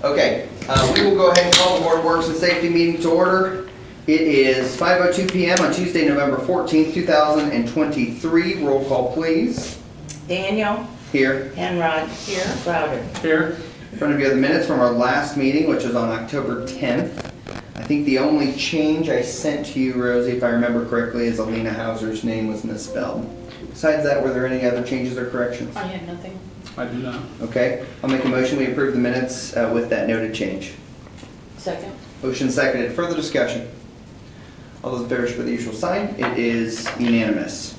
Okay, we will go ahead and call the Board of Works and Safety meeting to order. It is 5:02 PM on Tuesday, November 14th, 2023. Roll call, please. Daniel. Here. Henrod. Here. Crowder. Here. In front of you are the minutes from our last meeting, which was on October 10th. I think the only change I sent to you, Rosie, if I remember correctly, is Alina Hauser's name was misspelled. Besides that, were there any other changes or corrections? I had nothing. I do not. Okay, I'll make a motion, we approve the minutes with that noted change. Second. Motion seconded. Further discussion? All those in favor show the usual sign. It is unanimous.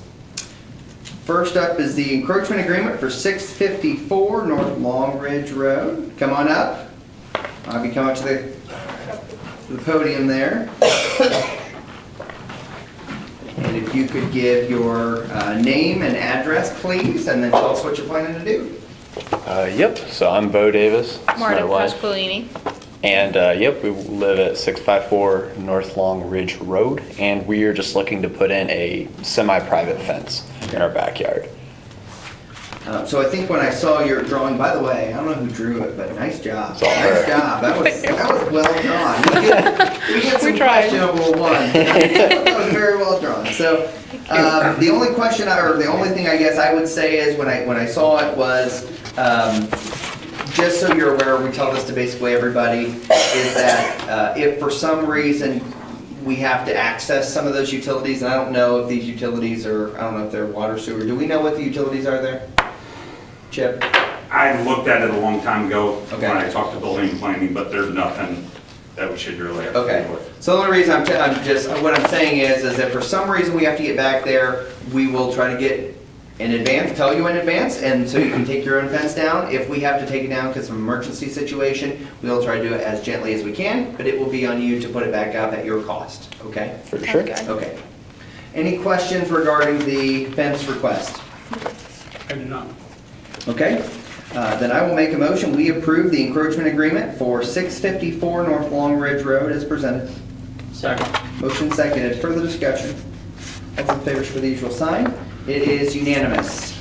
First up is the encroachment agreement for 654 North Long Ridge Road. Come on up. Bobby, come up to the podium there. And if you could give your name and address, please, and then tell us what you're planning to do. Yep, so I'm Bo Davis. That's my Marta wife. Pasqualini. And yep, we live at 654 North Long Ridge Road, and we are just looking to put in a semi-private fence in our backyard. So I think when I saw your drawing, by the way, I don't know who drew it, but nice job. It's all Nice her. job. That was well drawn. We get some We tried. questionable ones. That was very well drawn. So the only question, or the only thing I guess I would say is when I saw it was, just so you're aware, we tell this to basically everybody, is that if for some reason we have to access some of those utilities, and I don't know if these utilities are, I don't know if they're water, sewer. Do we know what the utilities are there? Chip? I looked at it a long time ago Okay. when I talked to building and planning, but there's nothing that we should really have to Okay, deal with. so the only reason what I'm saying is that for some reason we have to get back there, we will try to get in advance, tell you in advance, and so you can take your own fence down. If we have to take it down because of an emergency situation, we'll try to do it as gently as we can, but it will be on you to put it back up at your cost, okay? For sure. Okay. Okay. Any questions regarding the fence request? I do not. Okay, then I will make a motion, we approve the encroachment agreement for 654 North Long Ridge Road as presented. Second. Motion seconded, further discussion. All those in favor for the usual sign. It is unanimous.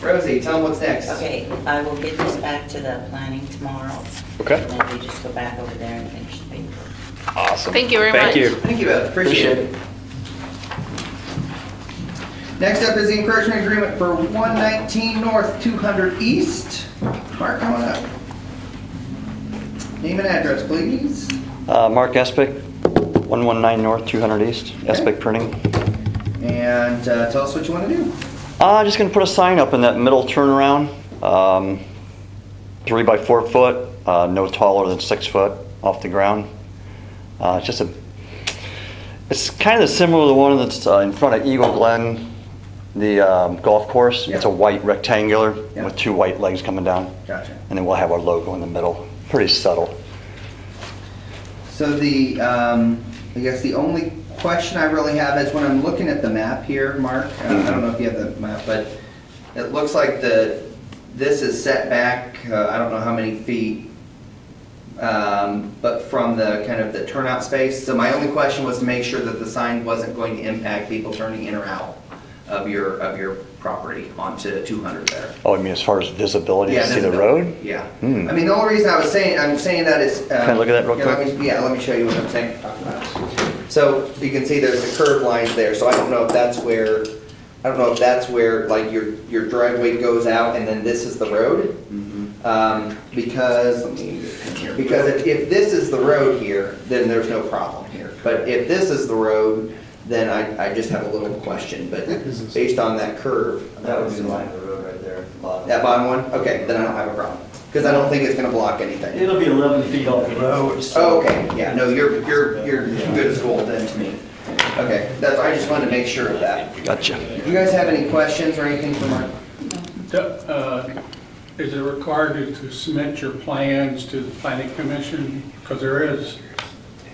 Rosie, tell them what's next. Okay, I will get this back to the planning tomorrow. Okay. And then we just go back over there and finish the paper. Awesome. Thank you very much. Thank you. Thank you, Beth, appreciate it. Next up is the encroachment agreement for 119 North, 200 East. Mark, come on up. Name and address, please. Mark Espic, 119 North, 200 East, Espic Printing. And tell us what you want to do. Just gonna put a sign up in that middle turnaround, 3 by 4 foot, no taller than 6 foot off the ground. It's kind of similar to the one that's in front of Eagle Glen, the golf course. Yeah. It's a white rectangular Yeah. with 2 white legs coming down. Gotcha. And then we'll have our logo in the middle. Pretty subtle. So I guess the only question I really have is when I'm looking at the map here, Mark, I don't know if you have the map, but it looks like this is set back, I don't know how many feet, but from the kind of the turnout space. So my only question was to make sure that the sign wasn't going to impact people turning in or out of your property onto 200 there. Oh, I mean, as far as visibility to see the visibility. road? Yeah. Hmm. I mean, the only reason I'm saying that is. Can I look at that real quick? Let me show you what I'm saying. So you can see there's the curved lines there, so I don't know if that's where like your driveway goes out and then this is the road. Because, let me get in here, because if this is the road here, then there's no problem here. But if this is the road, then I just have a little question, but based on that curve. That would be the line of the road right there. bottom. That bottom one? Okay, then I don't have a problem. Because I don't think it's gonna block anything. It'll be 11 feet off the road. Oh, okay, yeah, no, you're good as gold then to me. Okay, I just wanted to make sure of that. Gotcha. Do you guys have any questions or anything for Mark? Is it required to submit your plans to the planning commission? Because there is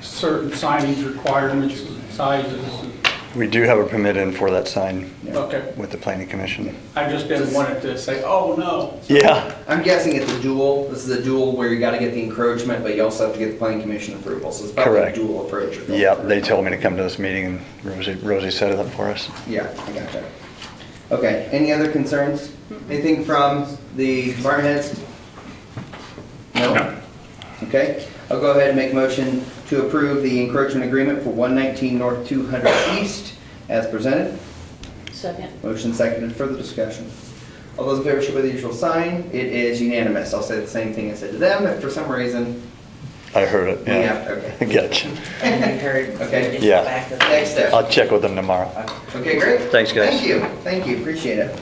certain signage requirements and sizes. We do have a permit in for that sign Okay, with the planning commission. I just didn't want it to say, oh, no. Yeah. I'm guessing it's a dual, this is a dual where you gotta get the encroachment, but you also have to get the planning commission approval, so it's probably a Correct. dual approach. you're going Yeah, through. they told me to come to this meeting and Rosie set it up for us. Yeah, I got that. Okay, any other concerns? Anything from the department heads? No? No. Okay, I'll go ahead and make a motion to approve the encroachment agreement for 119 North 200 East as presented. Second. Motion seconded, further discussion. All those in favor show by the usual sign. It is unanimous. I'll say the same thing I said to them, if for some reason, I heard it, yeah. yeah, okay. Gotcha. And we heard Okay. just Yeah. the back of Next step. I'll check with them tomorrow. Okay, great. Thanks, guys. Thank you, appreciate it.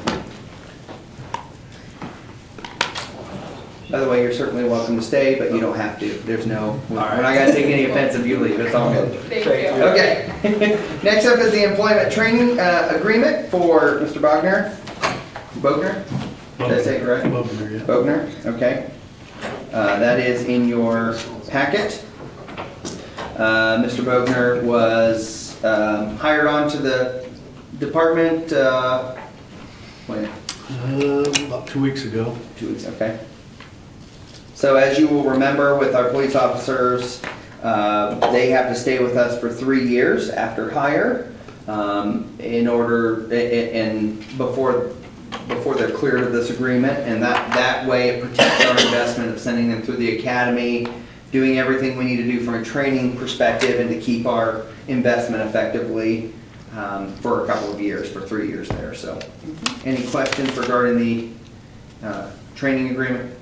By the way, you're certainly welcome to stay, but you don't have to. There's no, we're not gonna take any offense if you leave, it's all good. Thank you. Okay. Next up is the employment training agreement for Mr. Bogner. Bogner? Did I say it right? Bogner, yeah. Bogner, okay. That is in your packet. Mr. Bogner was hired onto the department, when? About 2 weeks ago. 2 weeks, okay. So as you will remember with our police officers, they have to stay with us for 3 years after hire in order, and before they're cleared of this agreement. And that way it protects our investment of sending them through the academy, doing everything we need to do from a training perspective and to keep our investment effectively for a couple of years, for 3 years there. So any questions regarding the training agreement?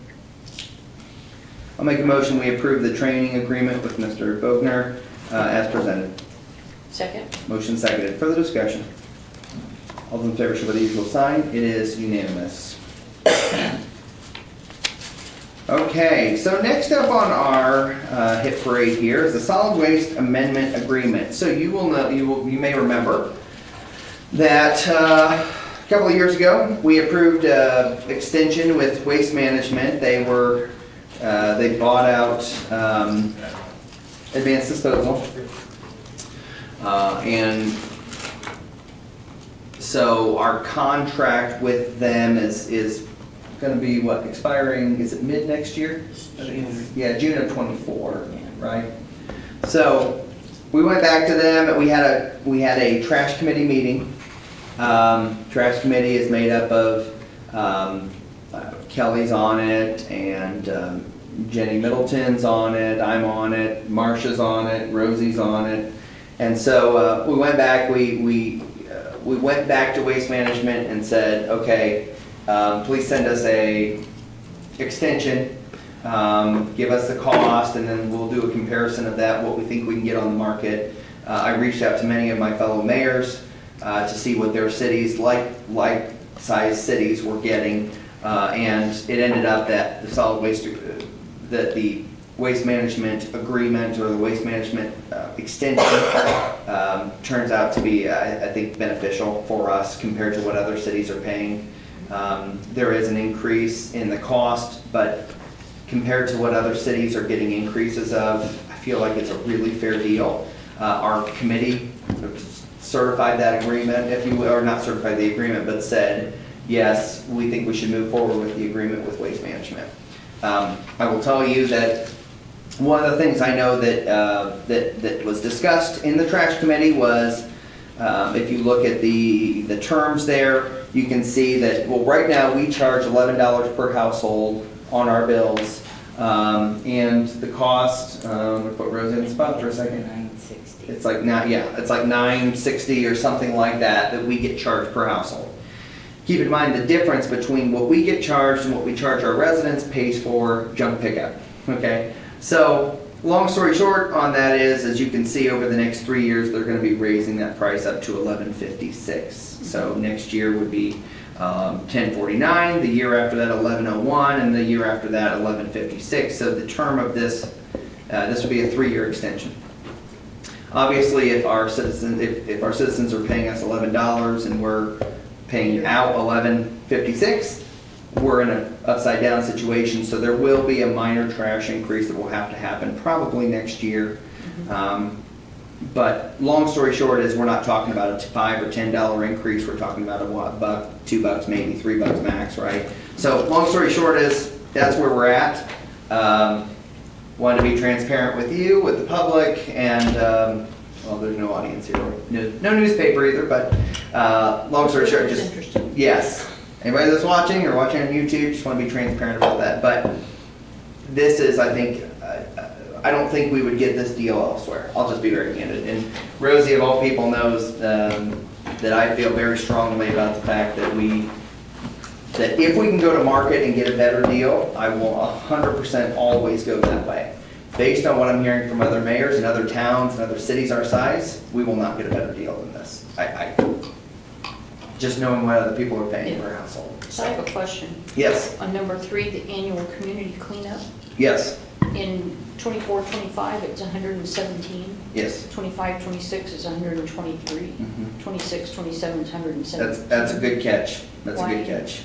I'll make a motion, we approve the training agreement with Mr. Bogner as presented. Second. Motion seconded. Further discussion? All those in favor show by the usual sign. It is unanimous. Okay, so next up on our hit parade here is the solid waste amendment agreement. So you will know, you may remember that a couple of years ago, we approved extension with Waste Management. They bought out Advanced Disposal. And so our contract with them is gonna be what, expiring, is it mid next year? I think it's- Yeah, June of '24, right? So we went back to them and we had a trash committee meeting. Trash committee is made up of Kelly's on it, and Jenny Middleton's on it, I'm on it, Marcia's on it, Rosie's on it. And so we went back, we went back to Waste Management and said, okay, please send us a extension, give us the cost, and then we'll do a comparison of that, what we think we can get on the market. I reached out to many of my fellow mayors to see what their cities, like-sized cities, were getting. And it ended up that the solid waste, that the waste management agreement or the waste management extension turns out to be, I think, beneficial for us compared to what other cities are paying. There is an increase in the cost, but compared to what other cities are getting increases of, I feel like it's a really fair deal. Our committee certified that agreement, if you will, or not certified the agreement, but said, yes, we think we should move forward with the agreement with Waste Management. I will tell you that one of the things I know that was discussed in the trash committee was, if you look at the terms there, you can see that, well, right now we charge $11 per household on our bills. And the cost, I'm gonna put Rosie in the spot for a second. 960. It's like it's like $9.60 or something like that we get charged per household. Keep in mind the difference between what we get charged and what we charge our residents pays for junk pickup, okay? So, long story short on that is, as you can see, over the next 3 years, they're gonna be raising that price up to $11.56. So next year would be $10.49, the year after that $11.01, and the year after that $11.56. So the term of this, this would be a 3-year extension. Obviously, if our citizens are paying us $11 and we're paying out $11.56, we're in an upside down situation. So there will be a minor trash increase that will have to happen probably next year. But long story short is, we're not talking about a $5 or $10 increase. We're talking about a $1, $2, maybe $3 max, right? So long story short is, that's where we're at. Wanted to be transparent with you, with the public, and well, there's no audience here, no newspaper either. But long story short, just Interesting. yes. Anybody that's watching or watching on YouTube, just want to be transparent about that. But this is, I think, I don't think we would get this deal elsewhere. I'll just be very candid. And Rosie, of all people, knows that I feel very strongly about the fact that that if we can go to market and get a better deal, I will 100% always go that way. Based on what I'm hearing from other mayors and other towns and other cities our size, we will not get a better deal than this. Just knowing what other people are paying per household. So I have a question. Yes, On number 3, the annual community cleanup, yes, in 24-25, it's 117. yes. 25-26 is 123. Mhm. 26-27 is 117. That's a good catch. That's a Why? good catch.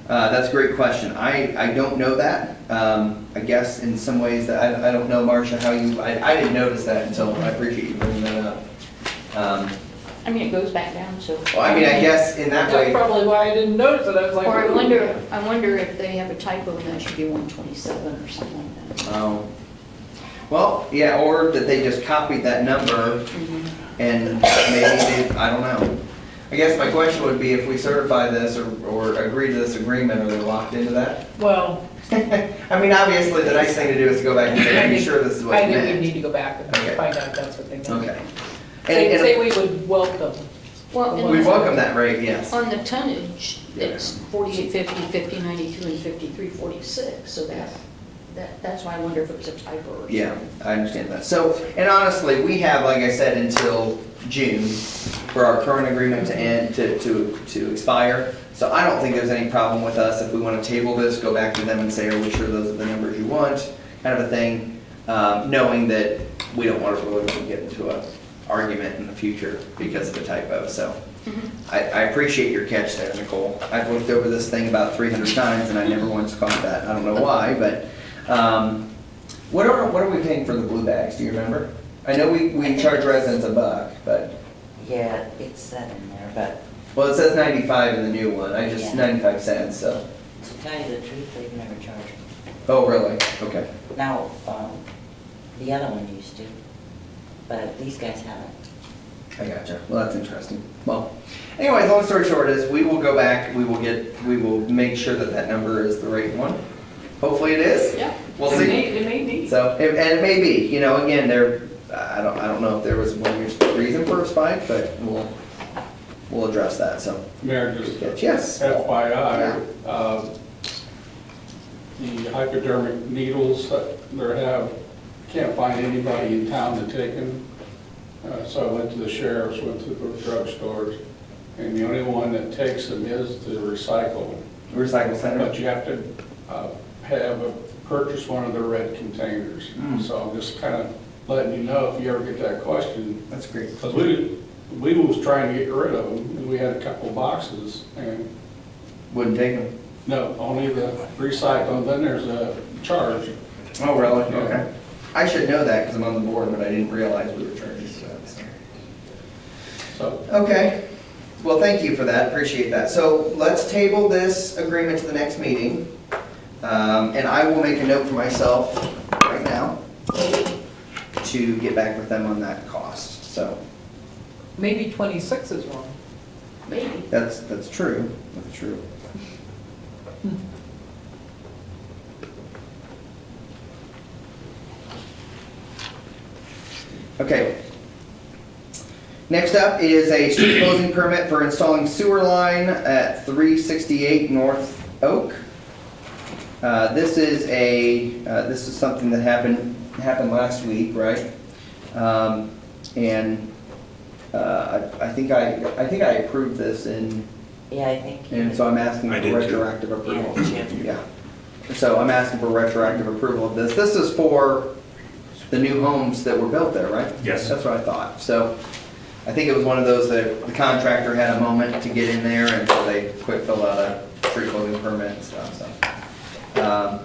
That's a great question. I don't know that. I guess in some ways that, I don't know, Marcia, how you, I didn't notice that until, I appreciate you bringing that up. I mean, it goes back down, so. Well, I mean, I guess in that That's way, probably why I didn't notice it, I was like. Or I "Ooh." wonder if they have a typo and that should be 127 or something like that. well, yeah, or that they just copied that number and maybe they, I don't know. I guess my question would be if we certify this or agree to this agreement, are they locked into that? Well, I mean, obviously, the nice thing to do is to go back and say, are you sure this is what I you think we meant? need to go back and Okay. find out if that's what they meant. Okay. Say we would welcome. Well, We and welcome that rate, yes. on the tonnage, it's 4850, 5092, and 5346, so that's why I wonder if it was a typo or something. Yeah, I understand that. So, and honestly, we have, like I said, until June for our current agreement to end, to expire. So I don't think there's any problem with us if we want to table this, go back to them and say, are we sure those are the numbers you want? Kind of a thing, knowing that we don't want to really get into an argument in the future because of a typo. So I appreciate your catch there, Nicole. I've looked over this thing about 300 times and I never once caught that. I don't know why, but what are we paying for the blue bags? Do you remember? I know we charge residents $1, but, Yeah, it's set in there, but well, it says 95 in the new one. I just, Yeah. 95 cents, so. to tell you the truth, they've never charged me. Oh, really? Okay. Now, the other one used to, but these guys haven't. I gotcha. Well, that's interesting. Well, anyways, long story short is we will go back, we will make sure that that number is the right one. Hopefully it is. Yeah. We'll It see. may be. So, and it may be, again, I don't know if there was one reason for a spike, but we'll address that, so. Mayor, just Yes. FYI, the hypodermic needles that they have, can't find anybody in town to take them. So I went to the sheriff's, went to the drugstores, and the only one that takes them is the recycle. Recycle center. But you have to purchase one of the red containers. So I'm just kind of letting you know if you ever get that question. That's great. Because we was trying to get rid of them, and we had a couple boxes, and Wouldn't take them. no, only the recycling, then there's a charge. Oh, really? Yeah. Okay. I should know that because I'm on the board, but I didn't realize we were charging for that, so. So, Okay, well, thank you for that, appreciate that. So let's table this agreement to the next meeting. And I will make a note for myself right now to get back with them on that cost. So Maybe 26 is wrong. Maybe. that's true, that's true. Okay. Next up is a street closing permit for installing sewer line at 368 North Oak. This is something that happened last week, right? And I think I approved this Yeah, I think. and so I'm asking I for did too. retroactive approval. Yeah, Jim. Yeah. So I'm asking for retroactive approval of this. This is for the new homes that were built there, right? Yes. That's what I thought. So I think it was one of those that the contractor had a moment to get in there and so they quick filled out a street closing permit and stuff, so.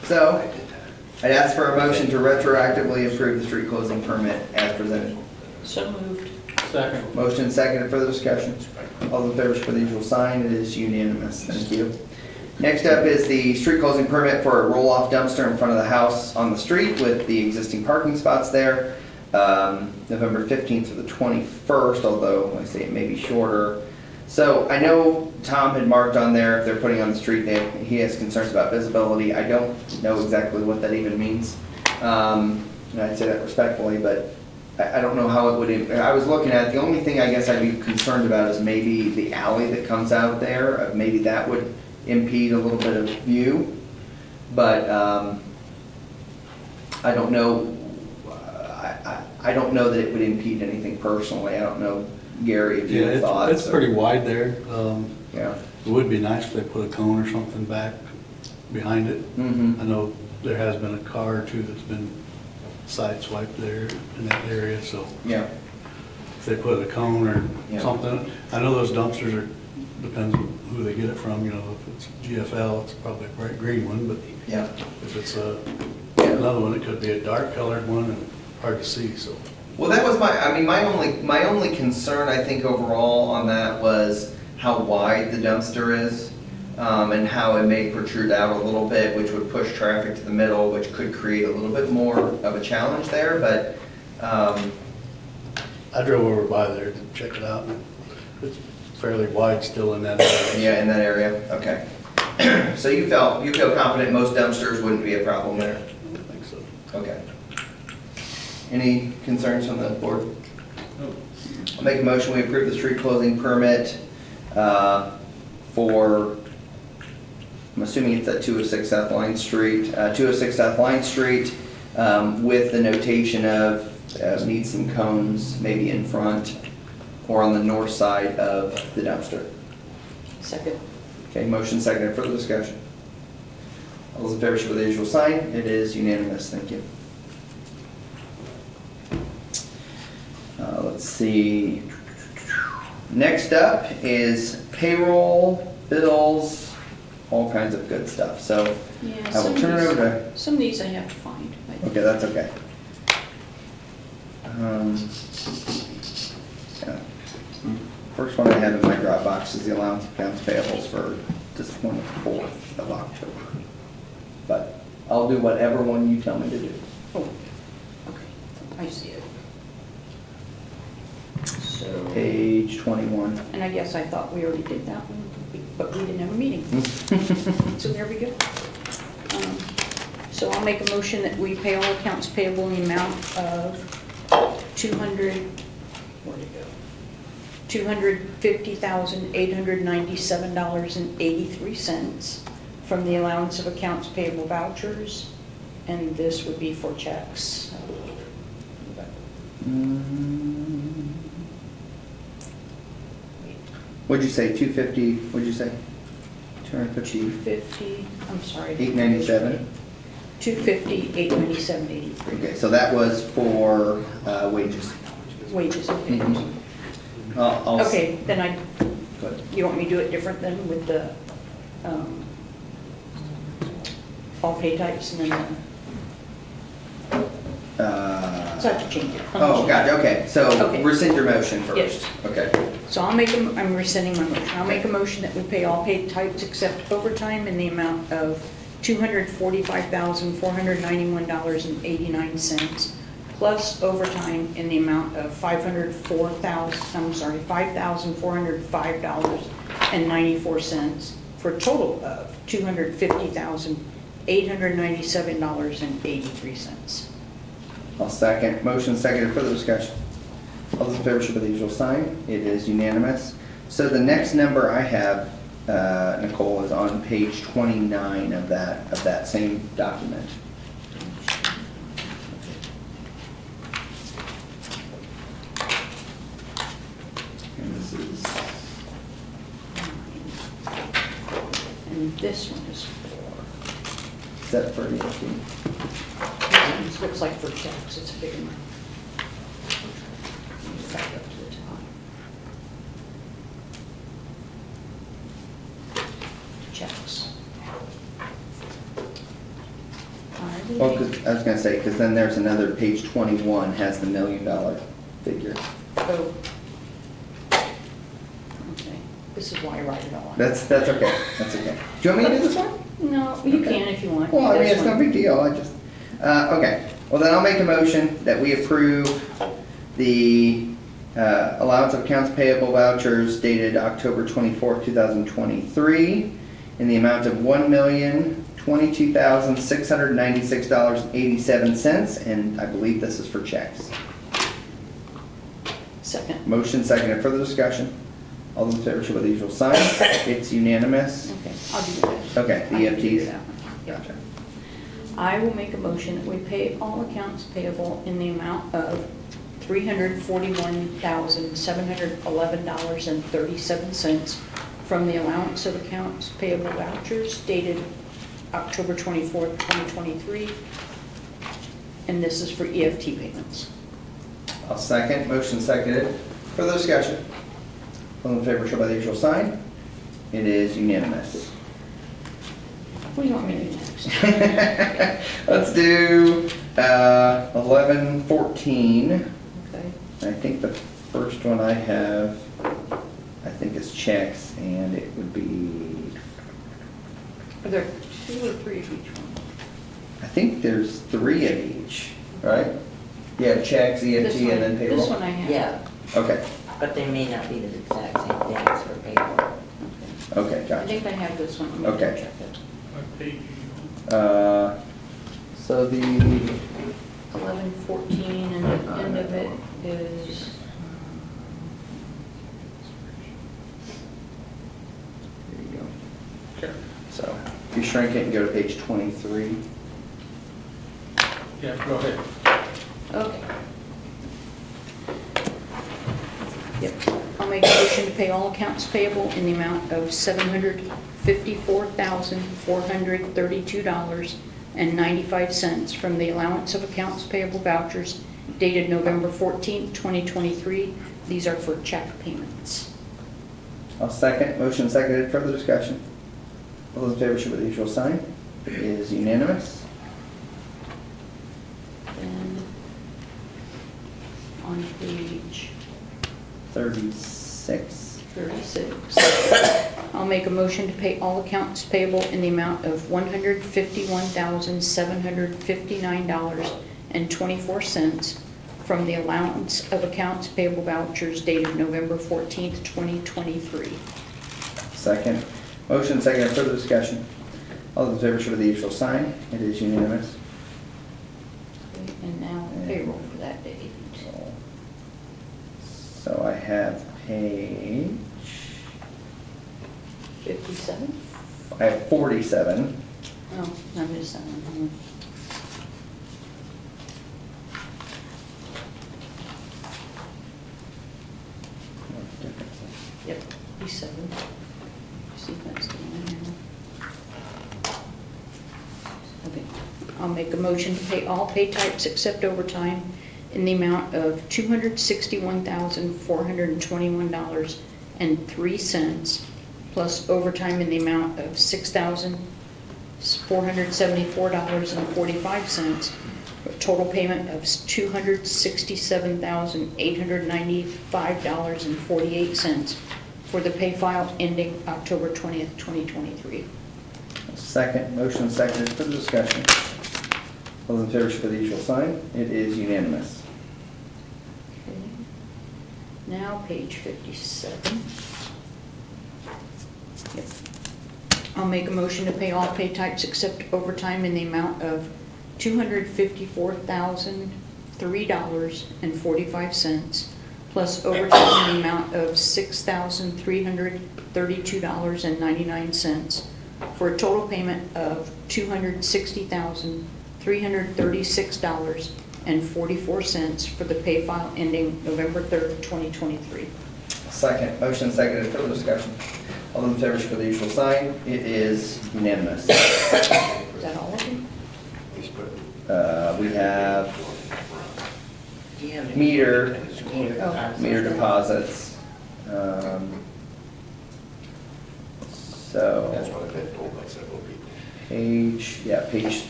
So I'd ask for a motion to retroactively approve the street closing permit as presented. So moved. second. Motion second, further discussion. All those in favor for the usual sign, it is unanimous, thank you. Next up is the street closing permit for a roll-off dumpster in front of the house on the street with the existing parking spots there. November 15th to the 21st, although I say it may be shorter. So I know Tom had marked on there, if they're putting on the street, he has concerns about visibility. I don't know exactly what that even means. And I'd say that respectfully, but I don't know how it would, I was looking at, the only thing I guess I'd be concerned about is maybe the alley that comes out there. Maybe that would impede a little bit of view. But I don't know, I don't know that it would impede anything personally. I don't know, Gary, if you Yeah, have thoughts. it's pretty wide there. Yeah. It would be nice if they put a cone or something back behind it. Mm-hmm. I know there has been a car or two that's been sideswiped there in that area, so Yeah. if they put a cone or Yeah. something. I know those dumpsters are, depends on who they get it from, you know, if it's GFL, it's probably a bright green one, but Yeah. if it's another one, it could be a dark colored one and hard to see, so. Well, that was my only concern, I think, overall on that was how wide the dumpster is, and how it may protrude out a little bit, which would push traffic to the middle, which could create a little bit more of a challenge there, but, I drove over by there to check it out, and it's fairly wide still in that area. yeah, in that area, okay. So you feel confident most dumpsters wouldn't be a problem there? I think so. Okay. Any concerns from the board? I'll make a motion, we approve the street closing permit for, I'm assuming it's at 206 South Line Street, 206 South Line Street, with the notation of need some cones, maybe in front or on the north side of the dumpster. Second. Okay, motion seconded, further discussion. All those in favor show by the usual sign, it is unanimous, thank you. Let's see. Next up is payroll, bills, all kinds of good stuff. So Yeah, I will turn it over to, some of these I have to find. okay, that's okay. Yeah. First one I have in my Dropbox is the allowance of accounts payables for the 24th of October. But I'll do whatever one you tell me to do. Oh, okay, I see it. So, Page 21. and I guess I thought we already did that one, but we didn't have a meeting. So there we go. So I'll make a motion that we pay all accounts payable in the amount of $250,897.83 from the allowance of accounts payable vouchers, and this would be for checks. What'd you say, 250, what'd you say? 250, 250, I'm sorry. 897? 250,897.83. Okay, so that was for wages. Wages, okay. Mhm. I'll s- Okay, then go ahead. you want me to do it different than with the, all pay types and then so I have to change it. Oh, gotcha, okay, so Okay. rescind your motion first. Yes. Okay. So I'm rescinding my motion. I'll make a motion that we pay all paid types except overtime in the amount of $245,491.89, plus overtime in the amount of $5,405.94, for a total of $250,897.83. I'll second. Motion seconded, further discussion. All those in favor should be the usual sign. It is unanimous. So the next number I have, Nicole, is on page 29 of that same document. And this is, And this one is is that for the, this looks like for checks, it's a big amount. Back up to the top. Checks. well, 'cause I was gonna say, because then there's another, page 21 has the $1 million figure. Oh. Okay, this is why I write it all out. That's okay, that's okay. Do you want me to do this one? No, you Okay. can if you want. Well, I mean, This it's no one. big deal, I just, okay. Well, then I'll make a motion that we approve the Allowance of accounts payable vouchers dated October 24th, 2023, in the amount of $1,022,696.87, and I believe this is for checks. Second. Motion seconded. Further discussion? All those in favor show by the usual sign. It's unanimous. Okay, I'll do that. Okay, the I can figure EFTs. that one. Yep. Gotcha. I will make a motion that we pay all accounts payable in the amount of $341,711.37 from the allowance of accounts payable vouchers dated October 24th, 2023, and this is for EFT payments. I'll second. Motion seconded. Further discussion? All in favor show by the usual sign. It is unanimous. What do you want me to do next? Let's do 1114. Okay. I think the first one I have, I think is checks, and it would be, Are there 2 or 3 of each one? I think there's 3 of each, right? Yeah, checks, This EFT, one- and then payroll? This one I have. Yeah, Okay, but they may not be the exact same things for payroll. okay, I gotcha. think I have this one. Let me Okay. check it. So the, 1114, and the end of it is, there you go. So if you shrink it and go to page 23. Yeah, go ahead. okay. Yep, I'll make a motion to pay all accounts payable in the amount of $754,432.95 from the allowance of accounts payable vouchers dated November 14th, 2023. These are for check payments. I'll second. Motion seconded. Further discussion? All those in favor show by the usual sign. It is unanimous. And on page 36. 36. I'll make a motion to pay all accounts payable in the amount of $151,759.24 from the allowance of accounts payable vouchers dated November 14th, 2023. Second. Motion seconded. Further discussion? All those in favor show by the usual sign. It is unanimous. Okay, and now payroll for that date. So I have page, 57? I have 47. Oh, I missed that one. Yep, 57. See if that's the one here. Okay, I'll make a motion to pay all pay types except overtime in the amount of $261,421.03, plus overtime in the amount of $6,474.45, a total payment of $267,895.48 for the pay file ending October 20th, 2023. Second. Motion seconded. Further discussion? All those in favor show by the usual sign. It is unanimous. Okay. Now, page 57. Yep. I'll make a motion to pay all pay types except overtime in the amount of $254,003.45, plus overtime in the amount of $6,332.99, for a total payment of $260,336.44 for the pay file ending November 3rd, 2023. Second. Motion seconded. Further discussion? All those in favor show by the usual sign. It is unanimous. Is that all of them? We have Do you have? meter Oh. deposits. So, page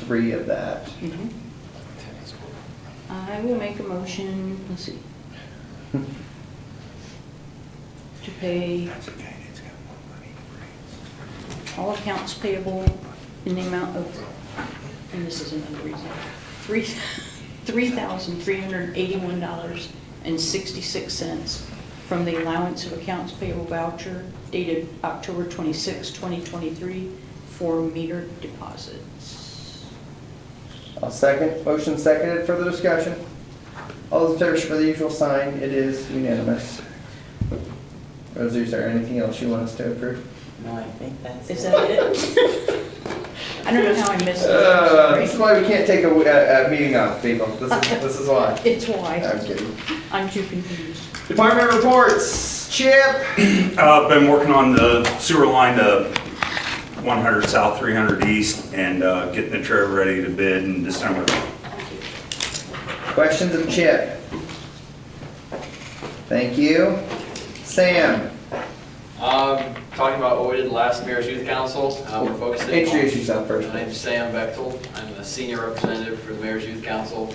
3 of that. Mhm. I will make a motion, let's see, to pay all accounts payable in the amount of, and this is another reason, $3,381.94 $1,002.66 from the allowance of accounts payable voucher dated October 26, 2023 for meter deposits. I'll second. Motion seconded. Further discussion? All those in favor for the usual sign. It is unanimous. Rosie, is there anything else you want us to approve? No, I think that's Is it. that it? I don't know how I missed This is it. why we can't take a meeting off, people. This is why. It's why. I'm kidding. I'm too confused. Department reports. Chip. Been working on the sewer line to 100 South, 300 East, and getting the trailer ready to bid in December. Questions of Chip? Thank you. Sam. Talking about what we did last mayor's youth council, we're focusing. Introduce yourself first. My name's Sam Bechtel. I'm the senior representative for the mayor's youth council.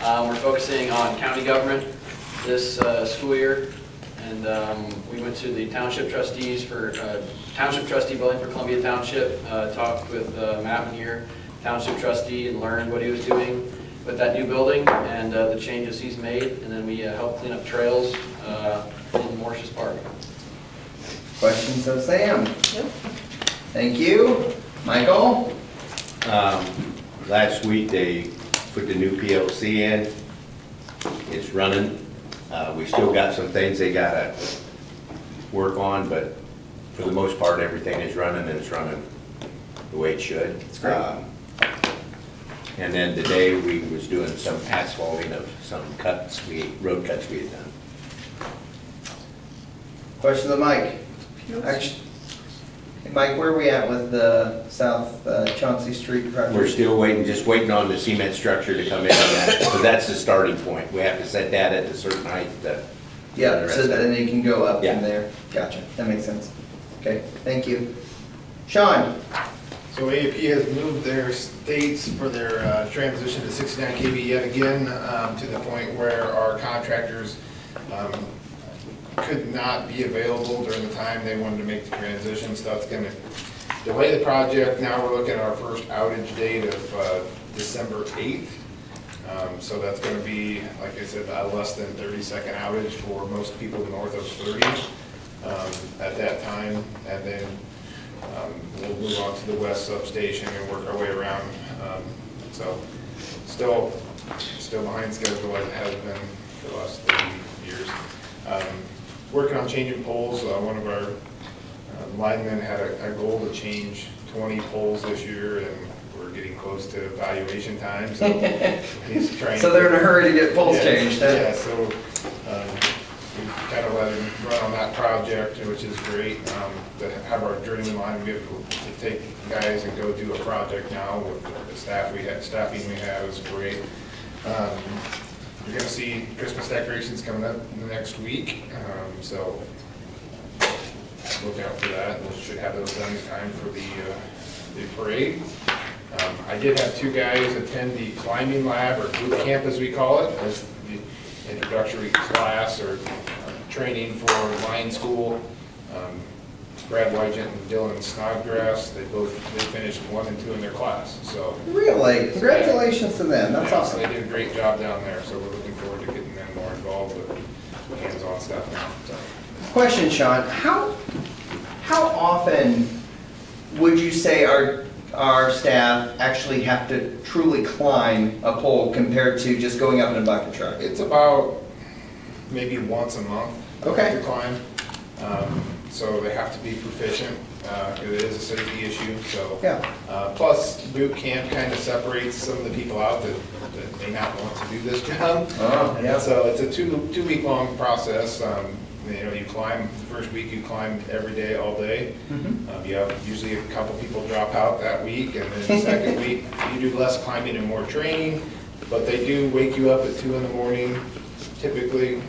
We're focusing on county government this school year. And we went to the township trustees for, township trustee building for Columbia Township, talked with Matt Manier, township trustee, and learned what he was doing with that new building and the changes he's made. And then we helped clean up trails in Morris Park. Questions of Sam? Thank you. Michael? Last week, they put the new PLC in. It's running. We still got some things they gotta work on, but for the most part, everything is running and it's running the way it should. That's great. And then today, we was doing some asphalting of some cuts, road cuts we had done. Questions of Mike? Actually, hey, Mike, where are we at with the South Chauncey Street project? We're still waiting, just waiting on the cement structure to come in on that, so that's the starting point. We have to set that at a certain height to. Yeah, so that then you can go up Yeah. from there. Gotcha, that makes sense. Okay, thank you. Sean? So AAP has moved their dates for their transition to 69 kV yet again, to the point where our contractors could not be available during the time they wanted to make the transition, so that's gonna delay the project. Now we're looking at our first outage date of December 8th. So that's gonna be, like I said, a less than 30-second outage for most people north of 30 at that time. And then we'll move on to the west substation and work our way around. So still behind schedule as it has been for the last 30 years. Working on changing poles. One of our linemen had a goal to change 20 poles this year, and we're getting close to evaluation time, so he's trying. So they're in a hurry to get poles Yeah, changed, huh? Yeah, so we kind of let him run on that project, which is great. To have our journeyman line, be able to take guys and go do a project now with the staffing we have is great. You're gonna see Christmas decorations coming up in the next week, so look out for that. We should have those done in time for the parade. I did have two guys attend the climbing lab, or boot camp as we call it, as the introductory class or training for line school. Brad Wygent and Dylan Snodgrass, they finished 1 and 2 in their class, so. Really? Congratulations to them, that's Yeah, awesome. so they did a great job down there, so we're looking forward to getting them more involved with hands-on stuff now, so. Question, Sean, how often would you say our staff actually have to truly climb a pole compared to just going up in a bucket truck? It's about maybe once a month. Okay. To climb. So they have to be proficient. It is a safety issue, so. Yeah. Plus, boot camp kind of separates some of the people out that may not want to do this job. Oh, yeah. And so it's a two-week-long process. You climb, the first week you climb every day, all day. You have usually a couple people drop out that week, and then the second week, you do less climbing and more training, but they do wake you up at 2 in the morning, typically, in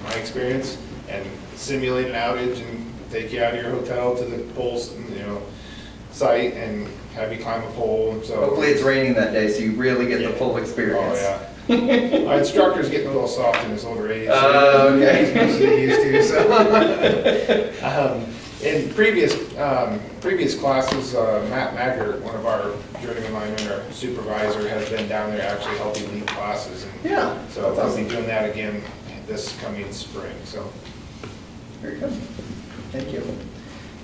my experience, and simulate an outage and take you out of your hotel to the pole, site and have you climb a pole, so. Hopefully it's raining that day, so you really get the full Oh, experience. yeah. Our instructor's getting a little soft in his older age. Okay. He's supposed to get used to, so. In previous classes, Matt Maggart, one of our journeyman linemen, our supervisor, has been down there actually helping lead classes. And Yeah, so that's I'll awesome. be doing that again this coming spring, so. Very good. Thank you.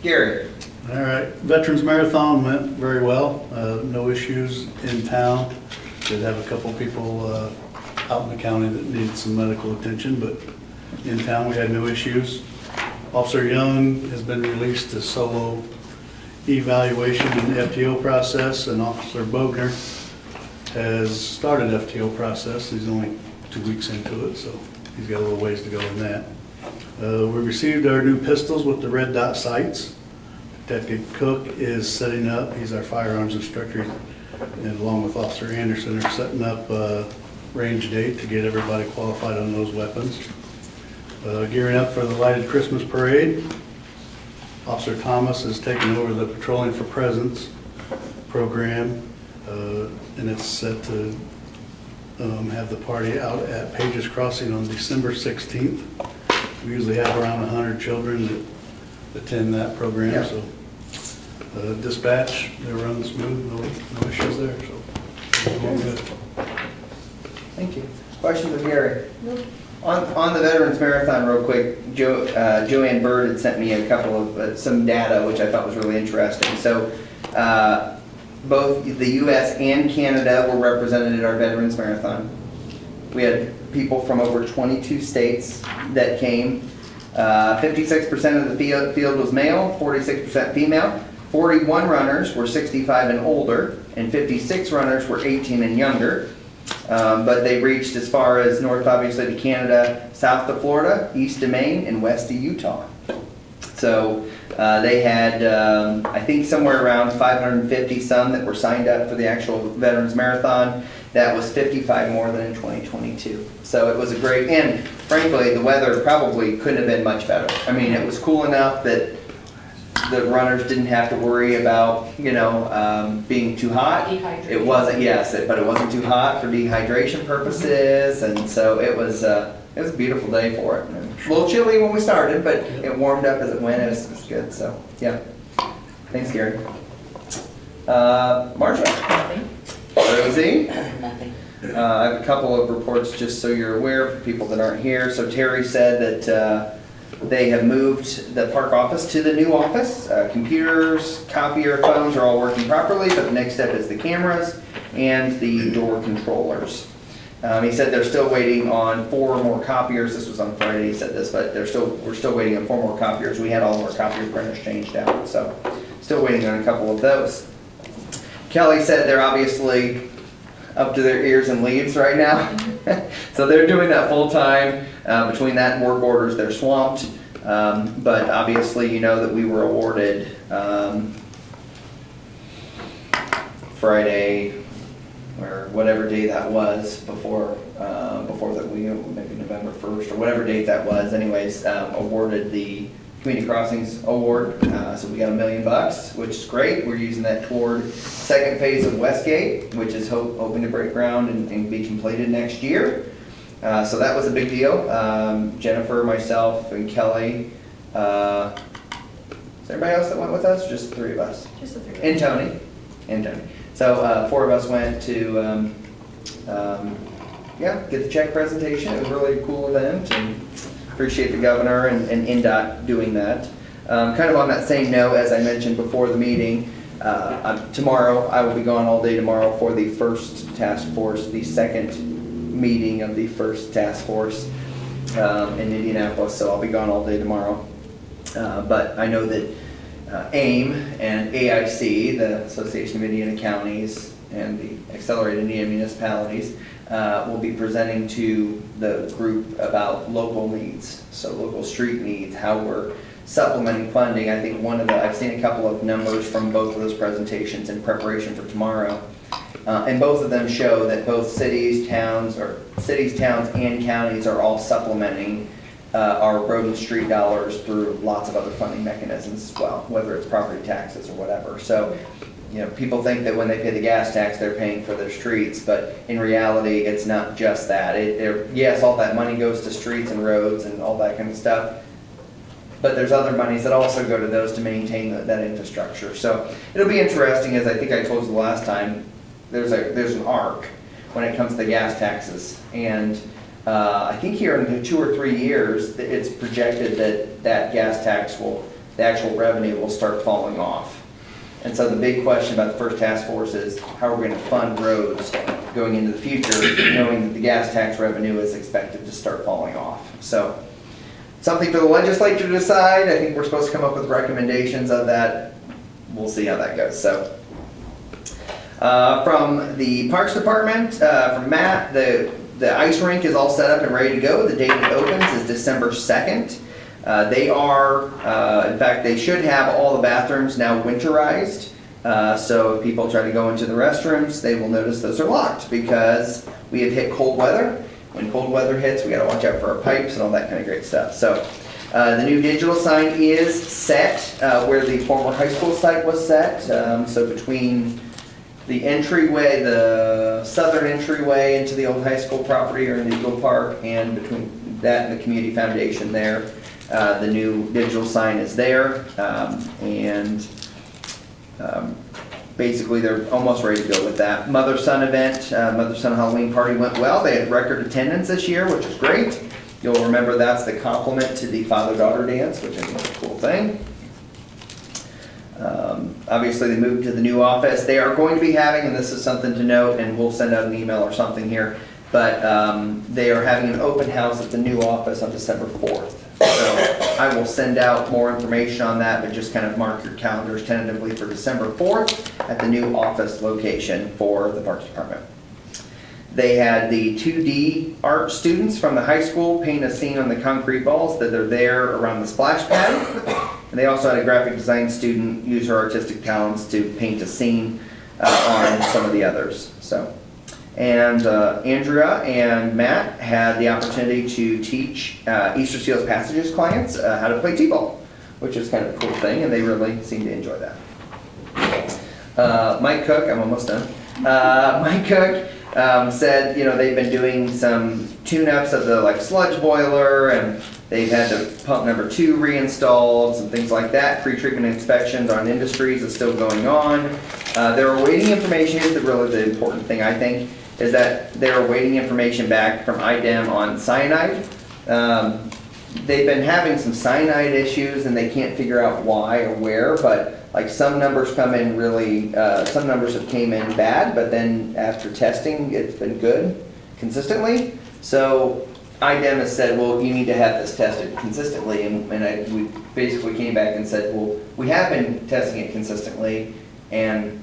Gary? All right, Veterans Marathon went very well, no issues in town. Did have a couple people out in the county that needed some medical attention, but in town we had no issues. Officer Young has been released to solo evaluation in the FTO process, and Officer Bogner has started FTO process. He's only 2 weeks into it, so he's got a little ways to go in that. We received our new pistols with the red dot sights. Detective Cook is setting up, he's our firearms instructor, and along with Officer Anderson are setting up a range date to get everybody qualified on those weapons. Gearing up for the lighted Christmas parade. Officer Thomas is taking over the Patrolling for Presents program, and it's set to have the party out at Pages Crossing on December 16th. We usually have around 100 children that attend that program, Yeah. so dispatch, they're running smooth, no issues there, so it's going good. Thank you. Questions of Gary? On the Veterans Marathon, real quick, Joanne Bird had sent me a couple of, some data, which I thought was really interesting. So, both the US and Canada were represented at our Veterans Marathon. We had people from over 22 states that came. 56% of the field was male, 46% female. 41 runners were 65 and older, and 56 runners were 18 and younger. But they reached as far as north, obviously, to Canada, south to Florida, east to Maine, and west to Utah. So they had, I think, somewhere around 550 some that were signed up for the actual Veterans Marathon. That was 55 more than in 2022. So it was a great, and frankly, the weather probably couldn't have been much better. I mean, it was cool enough that the runners didn't have to worry about, being too hot. Dehydration. It wasn't, yes, but it wasn't too hot for dehydration purposes, and so it was a beautiful day for it. A little chilly when we started, but it warmed up as it went. It was good, so, yeah. Thanks, Gary. Marcia? Nothing. Rosie? Nothing. I have a couple of reports, just so you're aware, for people that aren't here. So Terry said that they have moved the park office to the new office. Computers, copier, phones are all working properly, but the next step is the cameras and the door controllers. He said they're still waiting on 4 more copiers. This was on Friday, he said this, but we're still waiting on 4 more copiers. We had all of our copier printers changed out, so still waiting on a couple of those. Kelly said they're obviously up to their ears in leaves right now. So they're doing that full time. Between that and work orders, they're swamped. But obviously, you know that we were awarded Friday, or whatever day that was, before that, maybe November 1st, or whatever date that was, anyways, awarded the Community Crossings Award. So we got $1 million, which is great. We're using that toward second phase of Westgate, which is hoping to break ground and be completed next year. So that was a big deal. Jennifer, myself, and Kelly. Is there anybody else that went with us? Just the 3 of us? Just the 3 of us. And Tony. So 4 of us went to get the check presentation. It was a really cool event, and appreciate the governor and NDOT doing that. Kind of on that same note, as I mentioned before the meeting, tomorrow, I will be gone all day tomorrow for the first task force, the second meeting of the first task force in Indianapolis, so I'll be gone all day tomorrow. But I know that AIM and AIC, the Association of Indiana Counties, and the Accelerated Indiana Municipalities, will be presenting to the group about local needs, so local street needs, how we're supplementing funding. I think I've seen a couple of numbers from both of those presentations in preparation for tomorrow. And both of them show that both cities, towns, and counties are all supplementing our road and street dollars through lots of other funding mechanisms as well, whether it's property taxes or whatever. So, people think that when they pay the gas tax, they're paying for their streets, but in reality, it's not just that. Yes, all that money goes to streets and roads and all that kind of stuff, but there's other monies that also go to those to maintain that infrastructure. So it'll be interesting, as I think I told you the last time, there's an arc when it comes to gas taxes, and I think here in 2 or 3 years, it's projected that that gas tax the actual revenue will start falling off. And so the big question about the first task force is how are we going to fund roads going into the future, knowing that the gas tax revenue is expected to start falling off. So something for the legislature to decide. I think we're supposed to come up with recommendations of that. We'll see how that goes. So from the Parks Department, from Matt, the ice rink is all set up and ready to go. The date it opens is December 2nd. They are, in fact, they should have all the bathrooms now winterized. So if people try to go into the restrooms, they will notice those are locked because we have hit cold weather. When cold weather hits, we gotta watch out for our pipes and all that kind of great stuff. So the new digital sign is set where the former high school site was set. So between the entryway, the southern entryway into the old high school property or in the Eagle Park, and between that and the community foundation there, the new digital sign is there. Basically, they're almost ready to go with that. Mother-son event, Mother-son Halloween party went well. They had record attendance this year, which is great. You'll remember that's the complement to the father-daughter dance, which I think is a cool thing. Obviously, they moved to the new office. They are going to be having, and this is something to note, and we'll send out an email or something here, but they are having an open house at the new office on December 4th. So I will send out more information on that, but just kind of mark your calendars tentatively for December 4th at the new office location for the Parks Department. They had the 2D art students from the high school paint a scene on the concrete balls that are there around the splash pad. And they also had a graphic design student use her artistic talents to paint a scene on some of the others. So, and Andrea and Matt had the opportunity to teach Easter Seals Passages clients how to play t-ball, which is kind of a cool thing, and they really seem to enjoy that. Mike Cook, I'm almost done. Mike Cook said, you know, they've been doing some tune-ups of the sludge boiler, and they've had the pump number 2 reinstalled, some things like that. Pre-treatment inspections on Industries is still going on. They're awaiting information. Here's really the important thing, I think, is that they're awaiting information back from IDEM on cyanide. They've been having some cyanide issues, and they can't figure out why or where, but some numbers come in really, some numbers have came in bad, but then after testing, it's been good consistently. So IDEM has said, well, you need to have this tested consistently, and we basically came back and said, well, we have been testing it consistently, and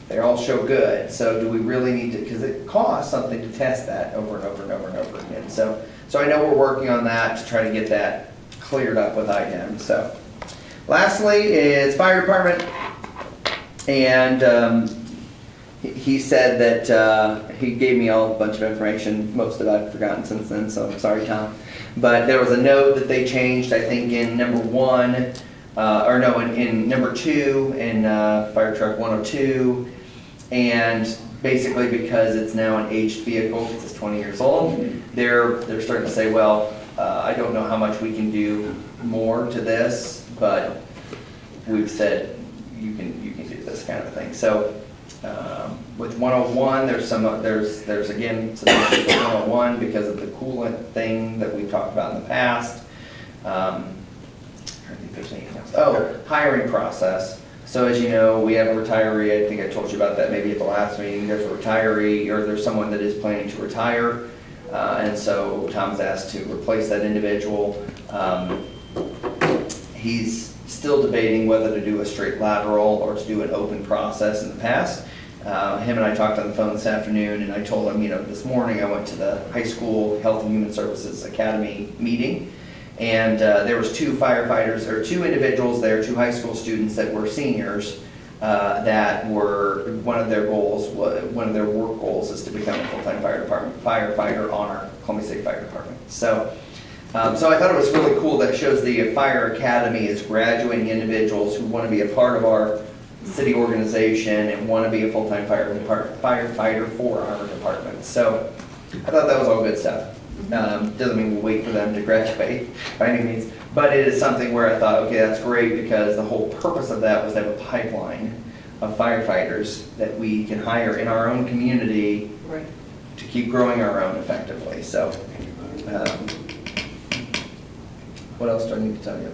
they all show good, so do we really need to, because it costs something to test that over and over and over and over again. So I know we're working on that to try to get that cleared up with IDEM. So lastly is fire department, and he said that he gave me a bunch of information. Most of it I've forgotten since then, so I'm sorry, Tom. But there was a note that they changed, I think, in number 1, in number 2 in fire truck 102, and basically because it's now an aged vehicle, because it's 20 years old, they're starting to say, well, I don't know how much we can do more to this, but we've said you can do this kind of a thing. So with 101, there's again some issues with 101 because of the coolant thing that we've talked about in the past. I don't think there's anything else. Oh, hiring process. So as you know, we have a retiree. I think I told you about that maybe at the last meeting. There's a retiree, or there's someone that is planning to retire, and so Tom's asked to replace that individual. He's still debating whether to do a straight lateral or to do an open process in the past. Him and I talked on the phone this afternoon, and I told him, this morning I went to the high school Health and Human Services Academy meeting, and there was 2 firefighters, or 2 individuals there, 2 high school students that were seniors, that were, one of their work goals is to become a full-time firefighter on our Columbia State Fire Department. So I thought it was really cool that it shows the Fire Academy is graduating individuals who want to be a part of our city organization and want to be a full-time firefighter for our department. So I thought that was all good stuff. Doesn't mean we'll wait for them to graduate by any means, but it is something where I thought, okay, that's great, because the whole purpose of that was to have a pipeline of firefighters that we can hire in our own community Right. to keep growing our own effectively, so. What else do I need to tell you?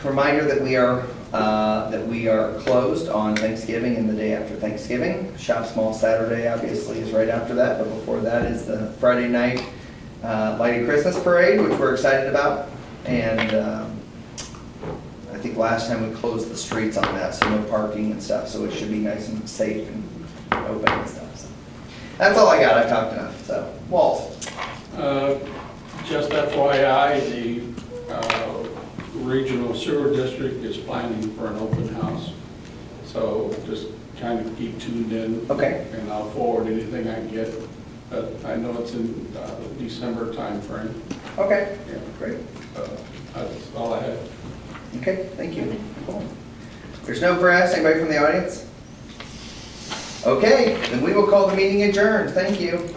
Reminder that we are closed on Thanksgiving and the day after Thanksgiving. Shop Small Saturday obviously is right after that, but before that is the Friday night Lighted Christmas Parade, which we're excited about. And I think last time we closed the streets on that, so no parking and stuff, so it should be nice and safe and open and stuff. So that's all I got. I've talked enough. So, Walt. Just FYI, the regional sewer district is planning for an open house. So just kind of keep tuned in. Okay. And I'll forward anything I get. But I know it's in December timeframe. Okay. Yeah. Great. That's all I had. Okay, thank you. Cool. There's no press. Anybody from the audience? Okay, then we will call the meeting adjourned. Thank you.